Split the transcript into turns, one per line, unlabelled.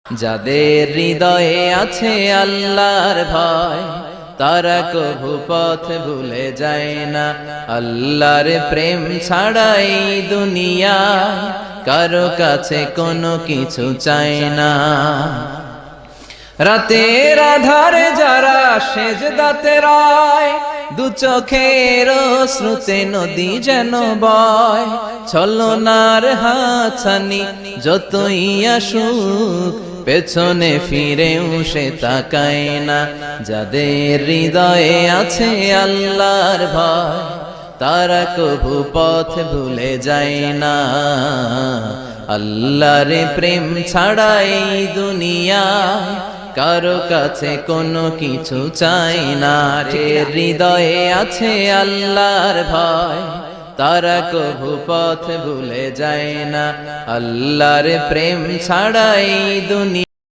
যাদের হৃদয়ে আছে আল্লাহর ভয়, তারা কভু পথ ভুলে যায় না। আল্লাহর প্রেম ছাড়া এই দুনিয়ায় কারো কাছে কোনো কিছু চায় না। রাতের আধারে যারা সেজদাতে রয়, দু চোখের শ্রুতে নদী যেন বয়। ছলনার হাতছানি যতই আসুক, পেছনে ফিরেও সে তাকায় না। যাদের হৃদয়ে আছে আল্লাহর ভয়, তারা কভু পথ ভুলে যায় না। আল্লাহর প্রেম ছাড়া এই দুনিয়ায় কারো কাছে কোনো কিছু চাই না। হৃদয়ে আছে আল্লাহর ভয়, তারা কভু পথ ভুলে যায় না। আল্লাহর প্রেম ছাড়া এই দুনিয়া